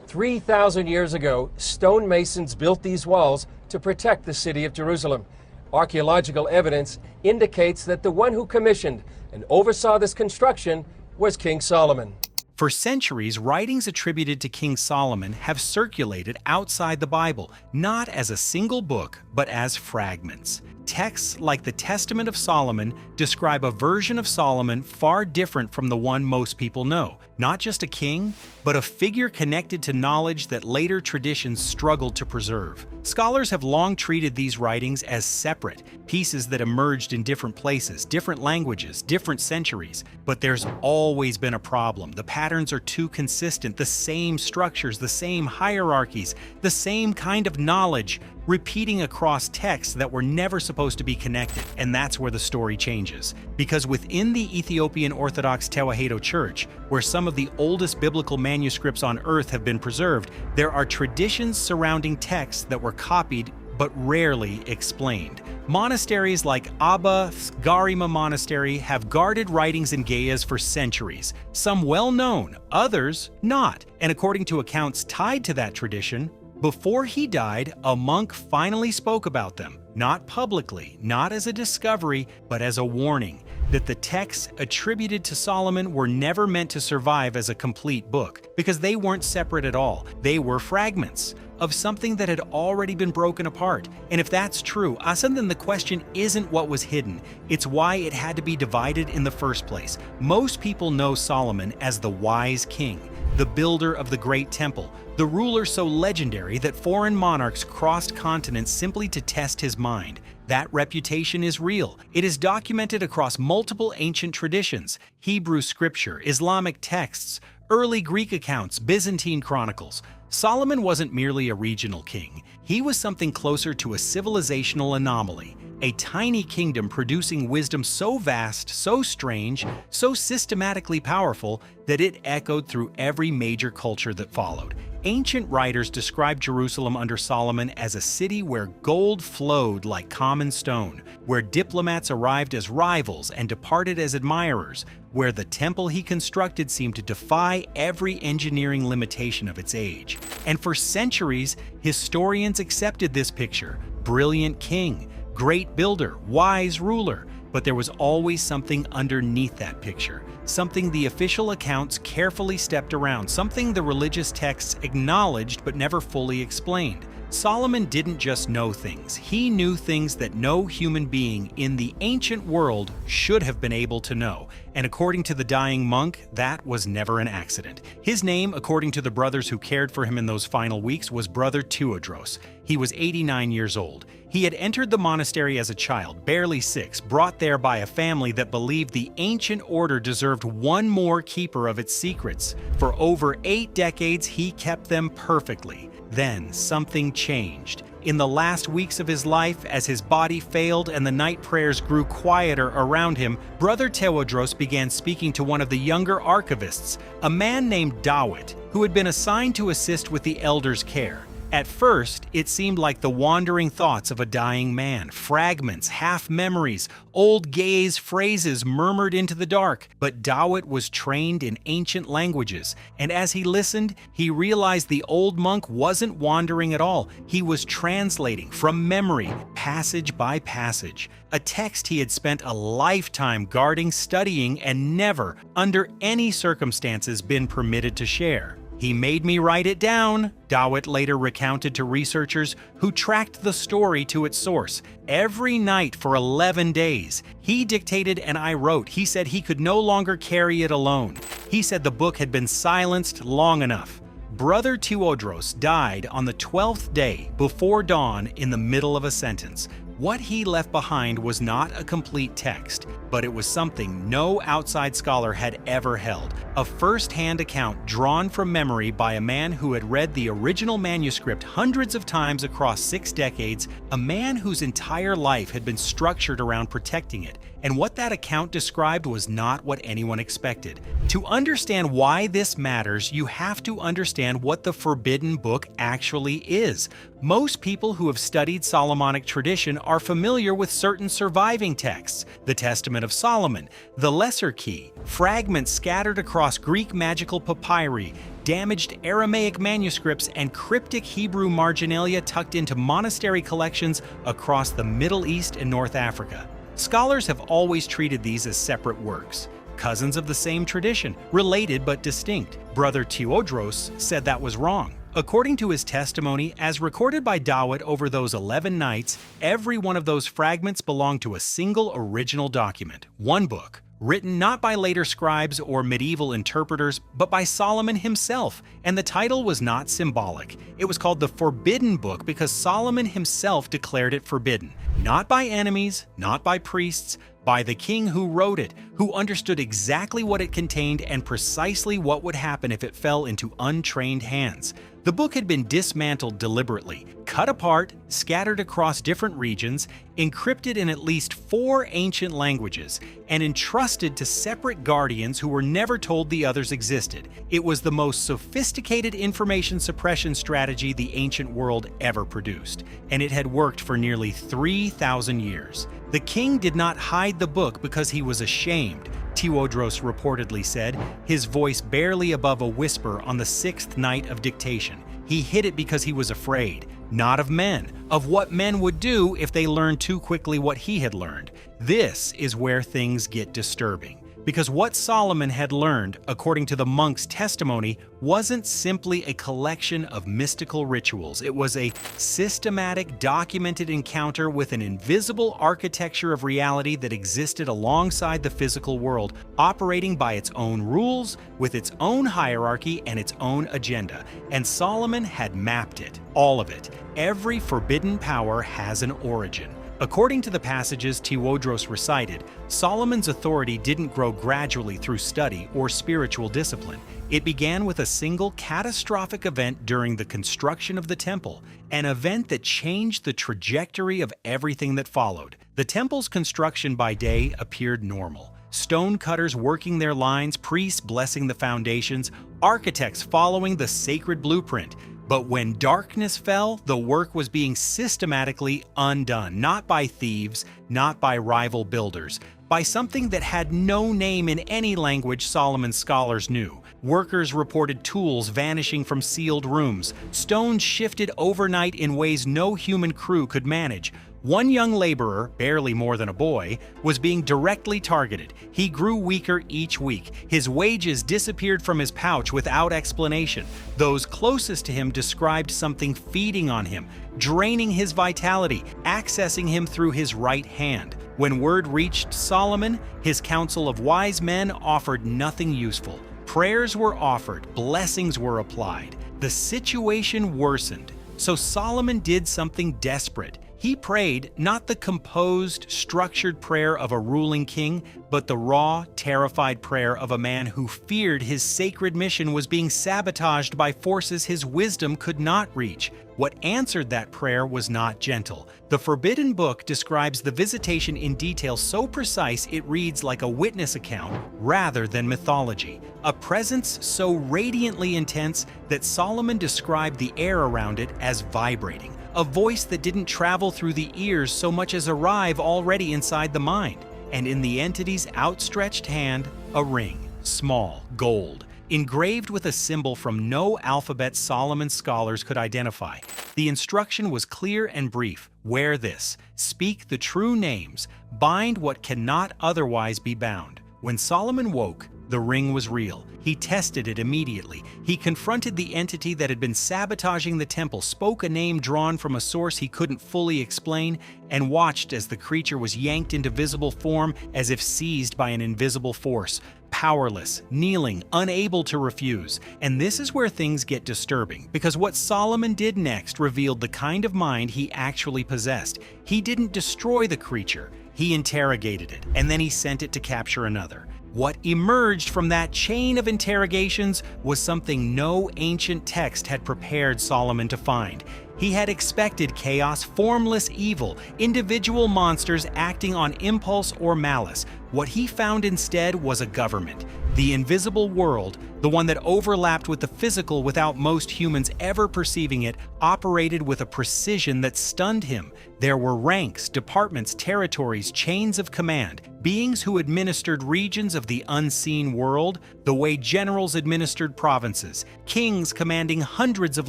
3,000 years ago, stonemasons built these walls to protect the city of Jerusalem. Archaeological evidence indicates that the one who commissioned and oversaw this construction was King Solomon. For centuries, writings attributed to King Solomon have circulated outside the Bible, not as a single book, but as fragments. Texts like the Testament of Solomon describe a version of Solomon far different from the one most people know. Not just a king, but a figure connected to knowledge that later traditions struggled to preserve. Scholars have long treated these writings as separate, pieces that emerged in different places, different languages, different centuries. But there's always been a problem. The patterns are too consistent, the same structures, the same hierarchies, the same kind of knowledge, repeating across texts that were never supposed to be connected. And that's where the story changes. Because within the Ethiopian Orthodox Tewahedo Church, where some of the oldest biblical manuscripts on earth have been preserved, there are traditions surrounding texts that were copied but rarely explained. Monasteries like Abba Garima Monastery have guarded writings in Gaias for centuries, some well-known, others not. And according to accounts tied to that tradition, before he died, a monk finally spoke about them, not publicly, not as a discovery, but as a warning that the texts attributed to Solomon were never meant to survive as a complete book, because they weren't separate at all. They were fragments of something that had already been broken apart. And if that's true, then the question isn't what was hidden, it's why it had to be divided in the first place. Most people know Solomon as the wise king, the builder of the great temple, the ruler so legendary that foreign monarchs crossed continents simply to test his mind. That reputation is real. It is documented across multiple ancient traditions: Hebrew scripture, Islamic texts, early Greek accounts, Byzantine chronicles. Solomon wasn't merely a regional king. He was something closer to a civilizational anomaly, a tiny kingdom producing wisdom so vast, so strange, so systematically powerful that it echoed through every major culture that followed. Ancient writers describe Jerusalem under Solomon as a city where gold flowed like common stone, where diplomats arrived as rivals and departed as admirers, where the temple he constructed seemed to defy every engineering limitation of its age. And for centuries, historians accepted this picture: brilliant king, great builder, wise ruler. But there was always something underneath that picture, something the official accounts carefully stepped around, something the religious texts acknowledged but never fully explained. Solomon didn't just know things, he knew things that no human being in the ancient world should have been able to know. And according to the dying monk, that was never an accident. His name, according to the brothers who cared for him in those final weeks, was Brother Tewodros. He was 89 years old. He had entered the monastery as a child, barely 6, brought there by a family that believed the ancient order deserved one more keeper of its secrets. For over 8 decades, he kept them perfectly. Then something changed. In the last weeks of his life, as his body failed and the night prayers grew quieter around him, Brother Tewodros began speaking to one of the younger archivists, a man named Dawit, who had been assigned to assist with the elders' care. At first, it seemed like the wandering thoughts of a dying man, fragments, half-memories, old gaze phrases murmured into the dark. But Dawit was trained in ancient languages, and as he listened, he realized the old monk wasn't wandering at all. He was translating from memory, passage by passage, a text he had spent a lifetime guarding, studying, and never, under any circumstances, been permitted to share. "He made me write it down," Dawit later recounted to researchers who tracked the story to its source. "Every night for 11 days. He dictated and I wrote. He said he could no longer carry it alone. He said the book had been silenced long enough." Brother Tewodros died on the 12th day before dawn in the middle of a sentence. What he left behind was not a complete text, but it was something no outside scholar had ever held, a first-hand account drawn from memory by a man who had read the original manuscript hundreds of times across 6 decades, a man whose entire life had been structured around protecting it. And what that account described was not what anyone expected. To understand why this matters, you have to understand what the Forbidden Book actually is. Most people who have studied Solomonic tradition are familiar with certain surviving texts: the Testament of Solomon, the Lesser Key, fragments scattered across Greek magical papyri, damaged Aramaic manuscripts, and cryptic Hebrew marginalia tucked into monastery collections across the Middle East and North Africa. Scholars have always treated these as separate works, cousins of the same tradition, related but distinct. Brother Tewodros said that was wrong. According to his testimony, as recorded by Dawit over those 11 nights, every one of those fragments belonged to a single original document, one book, written not by later scribes or medieval interpreters, but by Solomon himself, and the title was not symbolic. It was called the Forbidden Book because Solomon himself declared it forbidden, not by enemies, not by priests, by the king who wrote it, who understood exactly what it contained and precisely what would happen if it fell into untrained hands. The book had been dismantled deliberately, cut apart, scattered across different regions, encrypted in at least 4 ancient languages, and entrusted to separate guardians who were never told the others existed. It was the most sophisticated information suppression strategy the ancient world ever produced, and it had worked for nearly 3,000 years. The king did not hide the book because he was ashamed, Tewodros reportedly said, his voice barely above a whisper on the 6th night of dictation. He hid it because he was afraid, not of men, of what men would do if they learned too quickly what he had learned. This is where things get disturbing, because what Solomon had learned, according to the monk's testimony, wasn't simply a collection of mystical rituals. It was a systematic, documented encounter with an invisible architecture of reality that existed alongside the physical world, operating by its own rules, with its own hierarchy and its own agenda. And Solomon had mapped it, all of it. Every forbidden power has an origin. According to the passages Tewodros recited, Solomon's authority didn't grow gradually through study or spiritual discipline. It began with a single catastrophic event during the construction of the temple, an event that changed the trajectory of everything that followed. The temple's construction by day appeared normal. Stone cutters working their lines, priests blessing the foundations, architects following the sacred blueprint. But when darkness fell, the work was being systematically undone, not by thieves, not by rival builders, by something that had no name in any language Solomon's scholars knew. Workers reported tools vanishing from sealed rooms, stones shifted overnight in ways no human crew could manage. One young laborer, barely more than a boy, was being directly targeted. He grew weaker each week. His wages disappeared from his pouch without explanation. Those closest to him described something feeding on him, draining his vitality, accessing him through his right hand. When word reached Solomon, his council of wise men offered nothing useful. Prayers were offered, blessings were applied. The situation worsened. So Solomon did something desperate. He prayed not the composed, structured prayer of a ruling king, but the raw, terrified prayer of a man who feared his sacred mission was being sabotaged by forces his wisdom could not reach. What answered that prayer was not gentle. The Forbidden Book describes the visitation in detail so precise it reads like a witness account rather than mythology. A presence so radiantly intense that Solomon described the air around it as vibrating. A voice that didn't travel through the ears so much as arrive already inside the mind. And in the entity's outstretched hand, a ring, small, gold, engraved with a symbol from no alphabet Solomon's scholars could identify. The instruction was clear and brief. Wear this, speak the true names, bind what cannot otherwise be bound. When Solomon woke, the ring was real. He tested it immediately. He confronted the entity that had been sabotaging the temple, spoke a name drawn from a source he couldn't fully explain, and watched as the creature was yanked into visible form as if seized by an invisible force. Powerless, kneeling, unable to refuse. And this is where things get disturbing, because what Solomon did next revealed the kind of mind he actually possessed. He didn't destroy the creature. He interrogated it, and then he sent it to capture another. What emerged from that chain of interrogations was something no ancient text had prepared Solomon to find. He had expected chaos, formless evil, individual monsters acting on impulse or malice. What he found instead was a government. The invisible world, the one that overlapped with the physical without most humans ever perceiving it, operated with a precision that stunned him. There were ranks, departments, territories, chains of command, beings who administered regions of the unseen world, the way generals administered provinces, kings commanding hundreds of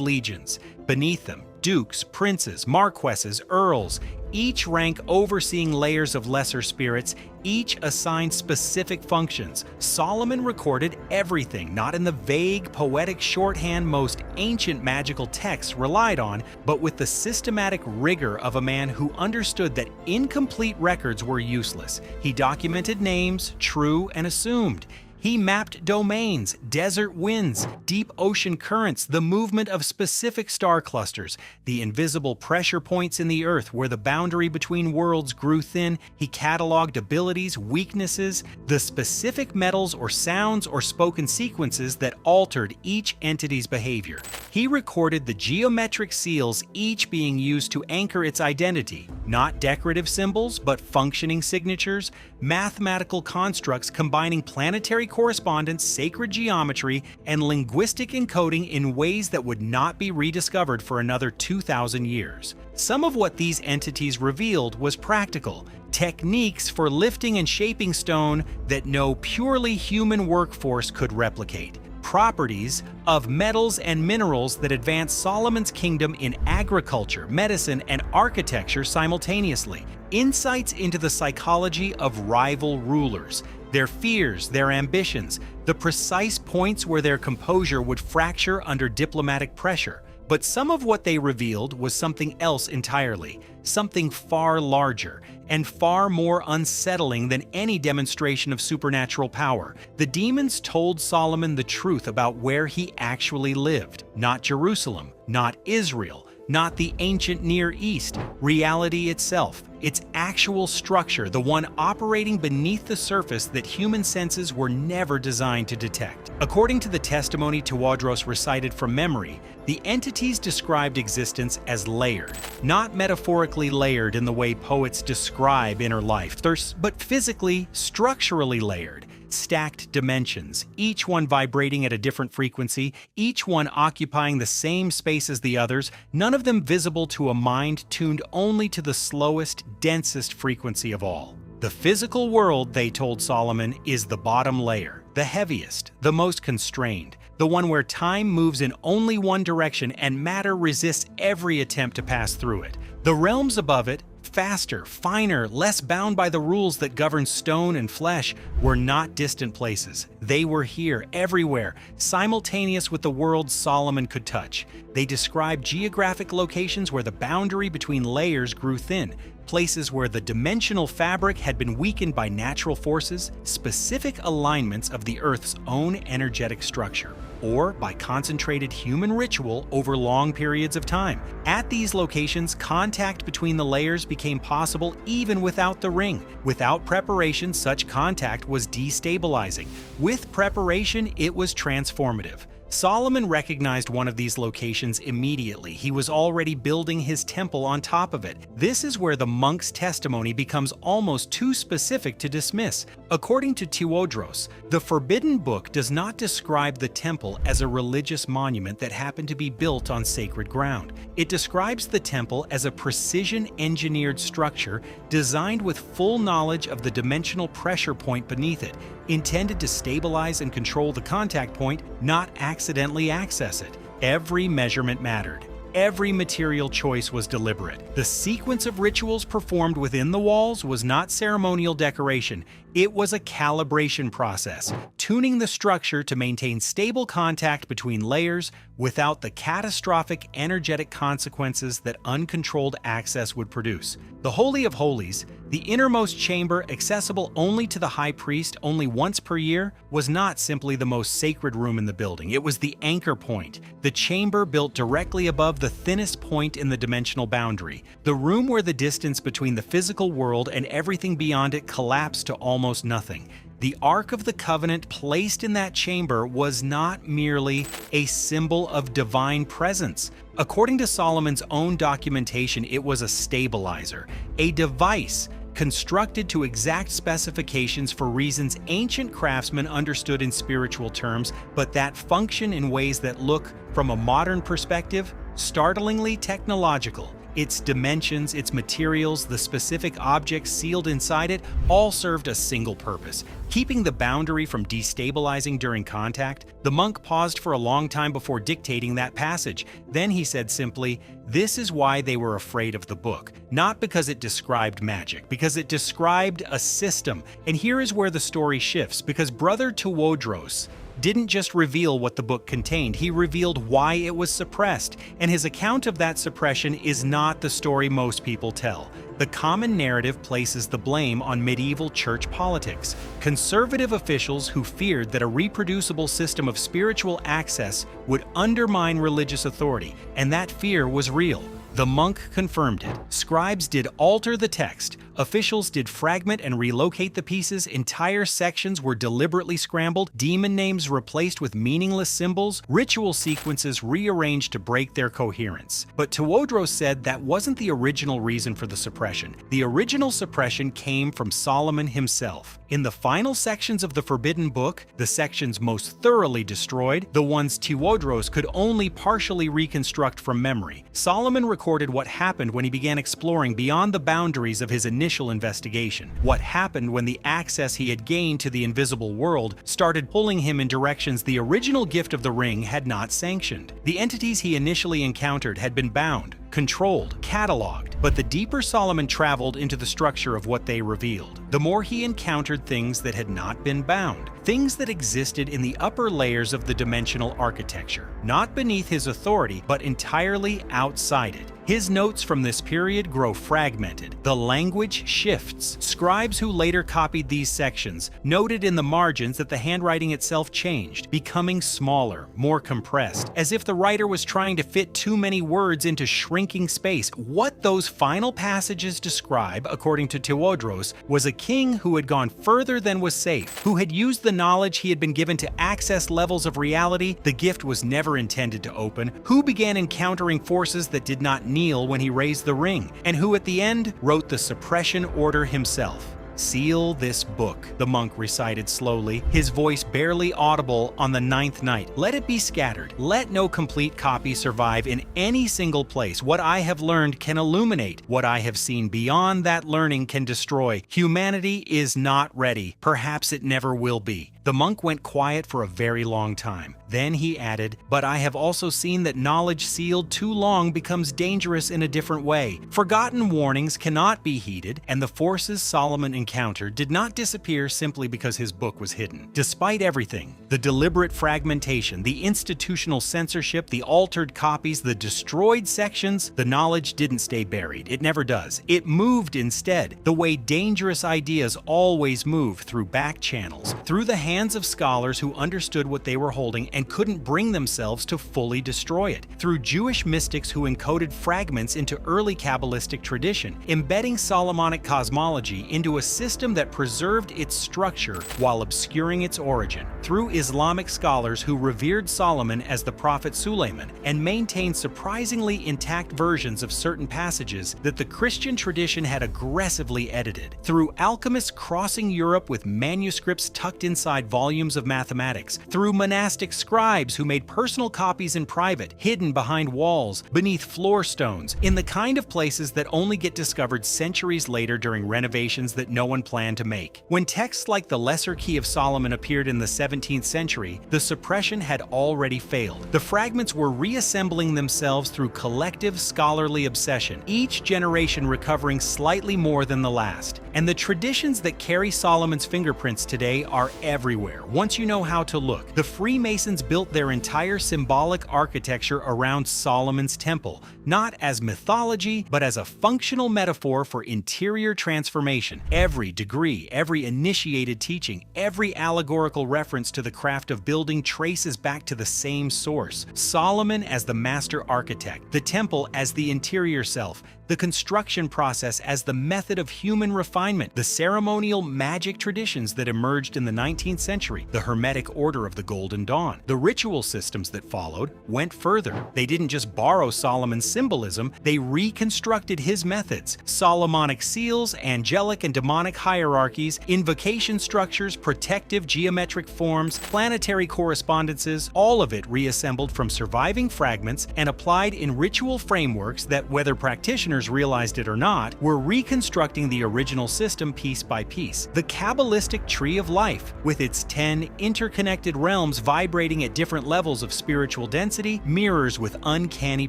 legions. Beneath them, dukes, princes, marquesses, earls, each rank overseeing layers of lesser spirits, each assigned specific functions. Solomon recorded everything, not in the vague, poetic shorthand most ancient magical texts relied on, but with the systematic rigor of a man who understood that incomplete records were useless. He documented names, true and assumed. He mapped domains, desert winds, deep ocean currents, the movement of specific star clusters, the invisible pressure points in the earth where the boundary between worlds grew thin. He cataloged abilities, weaknesses, the specific metals or sounds or spoken sequences that altered each entity's behavior. He recorded the geometric seals, each being used to anchor its identity, not decorative symbols, but functioning signatures, mathematical constructs combining planetary correspondence, sacred geometry, and linguistic encoding in ways that would not be rediscovered for another 2,000 years. Some of what these entities revealed was practical, techniques for lifting and shaping stone that no purely human workforce could replicate. Properties of metals and minerals that advanced Solomon's kingdom in agriculture, medicine, and architecture simultaneously. Insights into the psychology of rival rulers, their fears, their ambitions, the precise points where their composure would fracture under diplomatic pressure. But some of what they revealed was something else entirely, something far larger and far more unsettling than any demonstration of supernatural power. The demons told Solomon the truth about where he actually lived, not Jerusalem, not Israel, not the ancient Near East, reality itself, its actual structure, the one operating beneath the surface that human senses were never designed to detect. According to the testimony Tewodros recited from memory, the entities described existence as layered, not metaphorically layered in the way poets describe inner life, but physically, structurally layered. Stacked dimensions, each one vibrating at a different frequency, each one occupying the same space as the others, none of them visible to a mind tuned only to the slowest, densest frequency of all. The physical world, they told Solomon, is the bottom layer, the heaviest, the most constrained, the one where time moves in only one direction and matter resists every attempt to pass through it. The realms above it, faster, finer, less bound by the rules that govern stone and flesh, were not distant places. They were here, everywhere, simultaneous with the world Solomon could touch. They described geographic locations where the boundary between layers grew thin, places where the dimensional fabric had been weakened by natural forces, specific alignments of the Earth's own energetic structure, or by concentrated human ritual over long periods of time. At these locations, contact between the layers became possible even without the ring. Without preparation, such contact was destabilizing. With preparation, it was transformative. Solomon recognized one of these locations immediately. He was already building his temple on top of it. This is where the monk's testimony becomes almost too specific to dismiss. According to Tewodros, the Forbidden Book does not describe the temple as a religious monument that happened to be built on sacred ground. It describes the temple as a precision-engineered structure designed with full knowledge of the dimensional pressure point beneath it, intended to stabilize and control the contact point, not accidentally access it. Every measurement mattered. Every material choice was deliberate. The sequence of rituals performed within the walls was not ceremonial decoration. It was a calibration process, tuning the structure to maintain stable contact between layers without the catastrophic energetic consequences that uncontrolled access would produce. The Holy of Holies, the innermost chamber accessible only to the high priest only once per year, was not simply the most sacred room in the building. It was the anchor point, the chamber built directly above the thinnest point in the dimensional boundary, the room where the distance between the physical world and everything beyond it collapsed to almost nothing. The Ark of the Covenant placed in that chamber was not merely a symbol of divine presence. According to Solomon's own documentation, it was a stabilizer, a device constructed to exact specifications for reasons ancient craftsmen understood in spiritual terms, but that function in ways that look, from a modern perspective, startlingly technological. Its dimensions, its materials, the specific objects sealed inside it all served a single purpose: keeping the boundary from destabilizing during contact. The monk paused for a long time before dictating that passage. Then he said simply, "This is why they were afraid of the book. Not because it described magic, because it described a system." And here is where the story shifts, because Brother Tewodros didn't just reveal what the book contained, he revealed why it was suppressed, and his account of that suppression is not the story most people tell. The common narrative places the blame on medieval church politics. Conservative officials who feared that a reproducible system of spiritual access would undermine religious authority, and that fear was real. The monk confirmed it. Scribes did alter the text. Officials did fragment and relocate the pieces. Entire sections were deliberately scrambled, demon names replaced with meaningless symbols, ritual sequences rearranged to break their coherence. But Tewodros said that wasn't the original reason for the suppression. The original suppression came from Solomon himself. In the final sections of the Forbidden Book, the sections most thoroughly destroyed, the ones Tewodros could only partially reconstruct from memory, Solomon recorded what happened when he began exploring beyond the boundaries of his initial investigation. What happened when the access he had gained to the invisible world started pulling him in directions the original gift of the ring had not sanctioned. The entities he initially encountered had been bound, controlled, cataloged, but the deeper Solomon traveled into the structure of what they revealed, the more he encountered things that had not been bound, things that existed in the upper layers of the dimensional architecture, not beneath his authority, but entirely outside it. His notes from this period grow fragmented. The language shifts. Scribes who later copied these sections noted in the margins that the handwriting itself changed, becoming smaller, more compressed, as if the writer was trying to fit too many words into shrinking space. What those final passages describe, according to Tewodros, was a king who had gone further than was safe, who had used the knowledge he had been given to access levels of reality the gift was never intended to open, who began encountering forces that did not kneel when he raised the ring, and who at the end wrote the suppression order himself. "Seal this book," the monk recited slowly, his voice barely audible on the 9th night. "Let it be scattered. Let no complete copy survive in any single place. What I have learned can illuminate. What I have seen beyond that learning can destroy. Humanity is not ready. Perhaps it never will be." The monk went quiet for a very long time. Then he added, "But I have also seen that knowledge sealed too long becomes dangerous in a different way. Forgotten warnings cannot be heeded, and the forces Solomon encountered did not disappear simply because his book was hidden. Despite everything, the deliberate fragmentation, the institutional censorship, the altered copies, the destroyed sections, the knowledge didn't stay buried. It never does. It moved instead, the way dangerous ideas always move, through back channels, through the hands of scholars who understood what they were holding and couldn't bring themselves to fully destroy it, through Jewish mystics who encoded fragments into early Kabbalistic tradition, embedding Solomonic cosmology into a system that preserved its structure while obscuring its origin, through Islamic scholars who revered Solomon as the prophet Suleiman and maintained surprisingly intact versions of certain passages that the Christian tradition had aggressively edited, through alchemists crossing Europe with manuscripts tucked inside volumes of mathematics, through monastic scribes who made personal copies in private, hidden behind walls, beneath floor stones, in the kind of places that only get discovered centuries later during renovations that no one planned to make. When texts like the Lesser Key of Solomon appeared in the 17th century, the suppression had already failed. The fragments were reassembling themselves through collective scholarly obsession, each generation recovering slightly more than the last. And the traditions that carry Solomon's fingerprints today are everywhere, once you know how to look. The Freemasons built their entire symbolic architecture around Solomon's temple, not as mythology, but as a functional metaphor for interior transformation. Every degree, every initiated teaching, every allegorical reference to the craft of building traces back to the same source. Solomon as the master architect, the temple as the interior self, the construction process as the method of human refinement, refinement. The ceremonial magic traditions that emerged in the 19th century, the Hermetic Order of the Golden Dawn, the ritual systems that followed, went further. They didn't just borrow Solomon's symbolism, they reconstructed his methods. Solomonic seals, angelic and demonic hierarchies, invocation structures, protective geometric forms, planetary correspondences, all of it reassembled from surviving fragments and applied in ritual frameworks that, whether practitioners realized it or not, were reconstructing the original system piece by piece. The Kabbalistic tree of life, with its 10 interconnected realms vibrating at different levels of spiritual density, mirrors with uncanny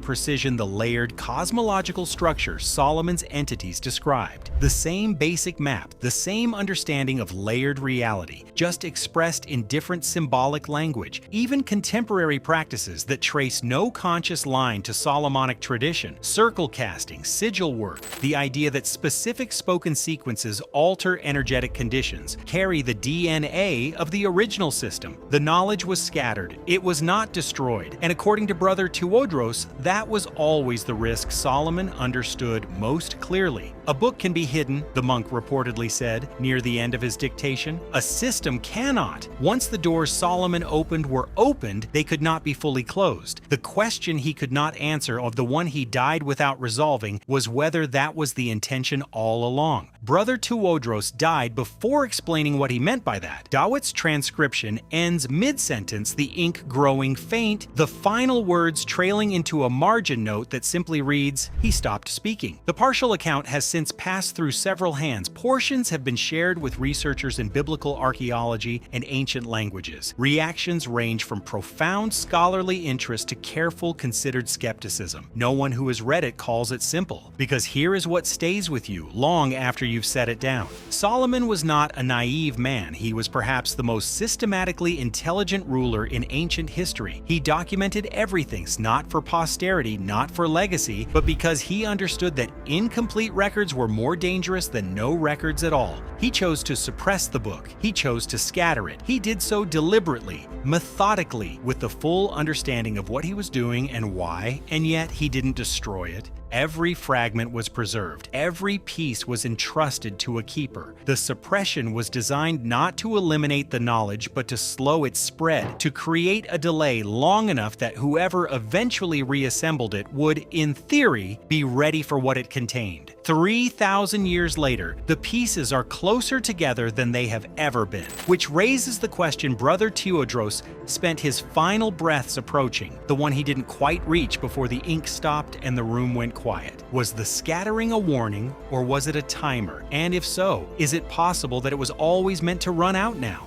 precision the layered cosmological structure Solomon's entities described. The same basic map, the same understanding of layered reality, just expressed in different symbolic language. Even contemporary practices that trace no conscious line to Solomonic tradition, circle casting, sigil work, the idea that specific spoken sequences alter energetic conditions, carry the DNA of the original system. The knowledge was scattered, it was not destroyed, and according to Brother Tewodros, that was always the risk Solomon understood most clearly. A book can be hidden, the monk reportedly said, near the end of his dictation. A system cannot. Once the doors Solomon opened were opened, they could not be fully closed. The question he could not answer of the one he died without resolving was whether that was the intention all along. Brother Tewodros died before explaining what he meant by that. Dawitt's transcription ends mid-sentence, the ink growing faint, the final words trailing into a margin note that simply reads, "He stopped speaking." The partial account has since passed through several hands. Portions have been shared with researchers in biblical archaeology and ancient languages. Reactions range from profound scholarly interest to careful, considered skepticism. No one who has read it calls it simple, because here is what stays with you long after you've set it down. Solomon was not a naive man. He was perhaps the most systematically intelligent ruler in ancient history. He documented everything, not for posterity, not for legacy, but because he understood that incomplete records were more dangerous than no records at all. He chose to suppress the book. He chose to scatter it. He did so deliberately, methodically, with the full understanding of what he was doing and why, and yet he didn't destroy it. Every fragment was preserved. Every piece was entrusted to a keeper. The suppression was designed not to eliminate the knowledge, but to slow its spread, to create a delay long enough that whoever eventually reassembled it would, in theory, be ready for what it contained. 3,000 years later, the pieces are closer together than they have ever been, which raises the question Brother Tewodros spent his final breaths approaching, the one he didn't quite reach before the ink stopped and the room went quiet. Was the scattering a warning, or was it a timer? And if so, is it possible that it was always meant to run out now?